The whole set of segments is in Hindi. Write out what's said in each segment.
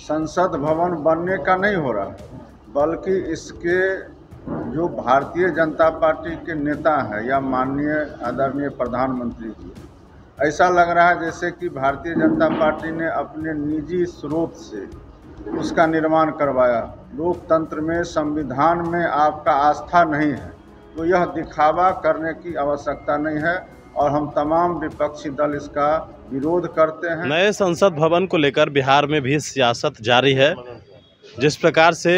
संसद भवन बनने का नहीं हो रहा, बल्कि इसके जो भारतीय जनता पार्टी के नेता हैं या माननीय आदरणीय प्रधानमंत्री जी, ऐसा लग रहा है जैसे कि भारतीय जनता पार्टी ने अपने निजी स्रोत से उसका निर्माण करवाया। लोकतंत्र में, संविधान में आपका आस्था नहीं है तो यह दिखावा करने की आवश्यकता नहीं है और हम तमाम विपक्षी दल इसका विरोध करते हैं। नए संसद भवन को लेकर बिहार में भी सियासत जारी है। जिस प्रकार से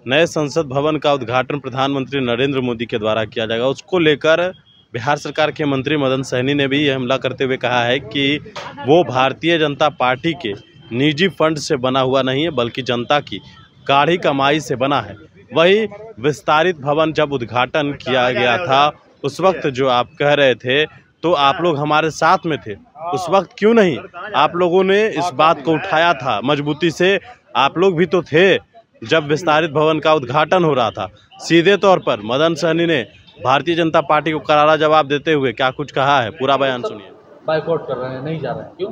नए संसद भवन का उद्घाटन प्रधानमंत्री नरेंद्र मोदी के द्वारा किया जाएगा, उसको लेकर बिहार सरकार के मंत्री मदन सहनी ने भी यह हमला करते हुए कहा है कि वो भारतीय जनता पार्टी के निजी फंड से बना हुआ नहीं है, बल्कि जनता की गाढ़ी कमाई से बना है। वही विस्तारित भवन जब उद्घाटन किया गया था, उस वक्त जो आप कह रहे थे तो आप लोग हमारे साथ में थे, उस वक्त क्यों नहीं आप लोगों ने इस बात को उठाया था मजबूती से? आप लोग भी तो थे जब विस्तारित भवन का उद्घाटन हो रहा था। सीधे तौर पर मदन सहनी ने भारतीय जनता पार्टी को करारा जवाब देते हुए क्या कुछ कहा है, पूरा बयान सुनिए। बाइकआउट कर रहे हैं, नहीं जा रहे हैं, क्यों?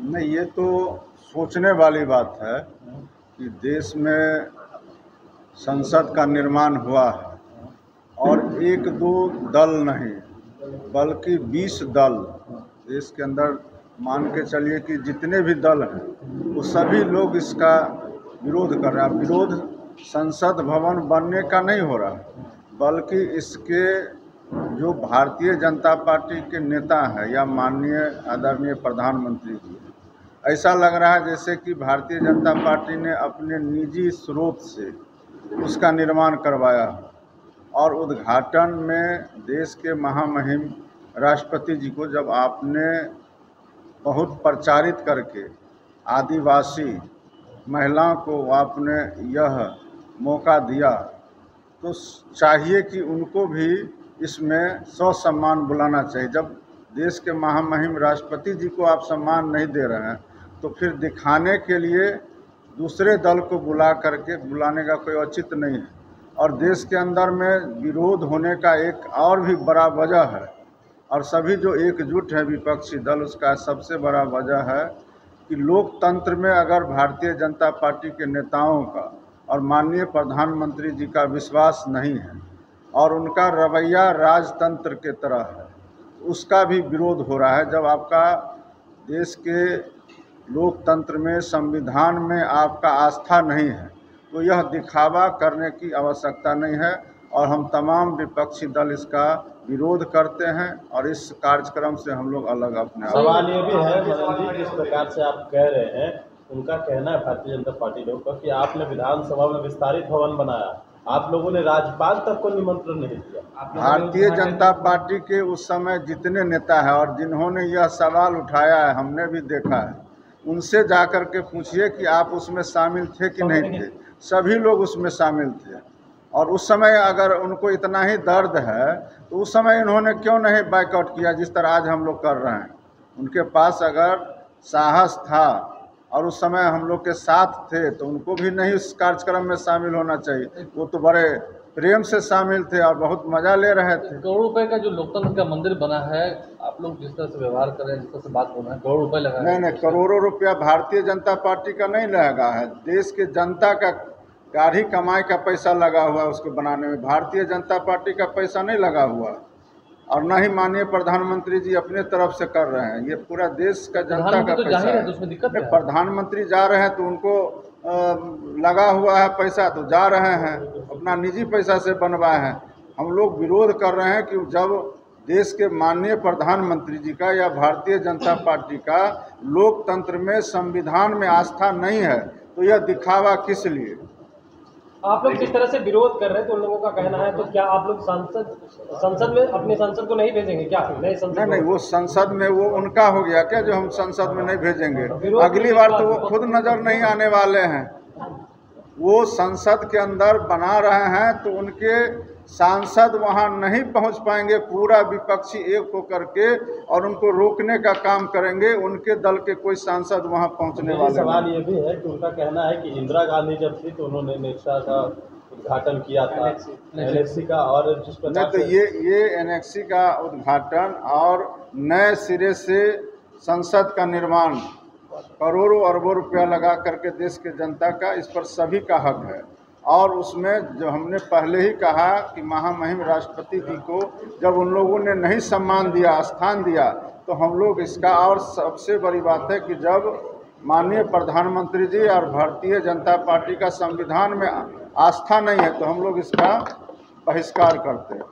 नहीं, ये तो सोचने वाली बात है कि देश में संसद का निर्माण हुआ है और एक दो दल नहीं बल्कि 20 दल देश के अंदर, मान के चलिए कि जितने भी दल हैं वो सभी लोग इसका विरोध कर रहे हैं। विरोध संसद भवन बनने का नहीं हो रहा, बल्कि इसके जो भारतीय जनता पार्टी के नेता हैं या माननीय आदरणीय प्रधानमंत्री जी, ऐसा लग रहा है जैसे कि भारतीय जनता पार्टी ने अपने निजी स्रोत से उसका निर्माण करवाया और उद्घाटन में देश के महामहिम राष्ट्रपति जी को जब आपने बहुत प्रचारित करके आदिवासी महिलाओं को आपने यह मौका दिया, तो चाहिए कि उनको भी इसमें सम्मान बुलाना चाहिए। जब देश के महामहिम राष्ट्रपति जी को आप सम्मान नहीं दे रहे हैं तो फिर दिखाने के लिए दूसरे दल को बुलाने का कोई औचित्य नहीं है। और देश के अंदर में विरोध होने का एक और भी बड़ा वजह है, और सभी जो एकजुट है विपक्षी दल, उसका सबसे बड़ा वजह है कि लोकतंत्र में अगर भारतीय जनता पार्टी के नेताओं का और माननीय प्रधानमंत्री जी का विश्वास नहीं है और उनका रवैया राजतंत्र के तरह है, उसका भी विरोध हो रहा है। जब आपका देश के लोकतंत्र में, संविधान में आपका आस्था नहीं है तो यह दिखावा करने की आवश्यकता नहीं है और हम तमाम विपक्षी दल इसका विरोध करते हैं और इस कार्यक्रम से हम लोग अलग अपने सवाल ये भी है मदन जी, जिस प्रकार से आप कह रहे हैं, उनका कहना है भारतीय जनता पार्टी लोग का कि आपने विधानसभा में विस्तारित भवन बनाया, आप लोगों ने राज्यपाल तक को निमंत्रण नहीं दिया। भारतीय जनता पार्टी के उस समय जितने नेता है और जिन्होंने यह सवाल उठाया है, हमने भी देखा है, उनसे जाकर के पूछिए कि आप उसमें शामिल थे कि नहीं थे। सभी लोग उसमें शामिल थे और उस समय अगर उनको इतना ही दर्द है तो उस समय इन्होंने क्यों नहीं बाइकआउट किया जिस तरह आज हम लोग कर रहे हैं। उनके पास अगर साहस था और उस समय हम लोग के साथ थे तो उनको भी नहीं उस कार्यक्रम में शामिल होना चाहिए। वो तो बड़े प्रेम से शामिल थे और बहुत मजा ले रहे थे। करोड़ों रुपए का जो लोकतंत्र का मंदिर बना है, आप लोग जिस तरह से व्यवहार कर रहे हैं, जिस तरह से बात कर रहे हैं, करोड़ों रुपए लगा। नहीं, करोड़ों रुपया भारतीय जनता पार्टी का नहीं लगा है, देश के जनता का गाढ़ी कमाई का पैसा लगा हुआ है उसको बनाने में। भारतीय जनता पार्टी का पैसा नहीं लगा हुआ और न ही माननीय प्रधानमंत्री जी अपने तरफ से कर रहे हैं, ये पूरा देश का जनता का पैसा है। उसमें दिक्कत है। प्रधानमंत्री जा रहे हैं तो उनको लगा हुआ है पैसा, तो जा रहे हैं, अपना निजी पैसा से बनवाए हैं। हम लोग विरोध कर रहे हैं कि जब देश के माननीय प्रधानमंत्री जी का या भारतीय जनता पार्टी का लोकतंत्र में, संविधान में आस्था नहीं है तो यह दिखावा किस लिए? आप लोग जिस तरह से विरोध कर रहे हैं तो उन लोगों का कहना है, तो क्या आप लोग संसद में अपने सांसद को नहीं भेजेंगे क्या? नए संसद नहीं, वो संसद में वो उनका हो गया क्या जो हम संसद में नहीं भेजेंगे? अगली बार तो वो खुद नजर नहीं आने वाले हैं। वो संसद के अंदर बना रहे हैं तो उनके सांसद वहां नहीं पहुंच पाएंगे। पूरा विपक्षी एक होकर के और उनको रोकने का काम करेंगे, उनके दल के कोई सांसद वहां पहुंचने वाले। सवाल ये भी है कि उनका कहना है कि इंदिरा गांधी जब थी तो उन्होंने नेक्सा का उद्घाटन किया था, एनेक्सी का, और जिस प्रकार नहीं तो ये एनेक्सी का उद्घाटन और नए सिरे से संसद का निर्माण करोड़ों अरबों रुपया लगा करके देश के जनता का, इस पर सभी का हक है। और उसमें जो हमने पहले ही कहा कि महामहिम राष्ट्रपति जी को जब उन लोगों ने नहीं सम्मान दिया, स्थान दिया, तो हम लोग इसका, और सबसे बड़ी बात है कि जब माननीय प्रधानमंत्री जी और भारतीय जनता पार्टी का संविधान में आस्था नहीं है तो हम लोग इसका बहिष्कार करते हैं।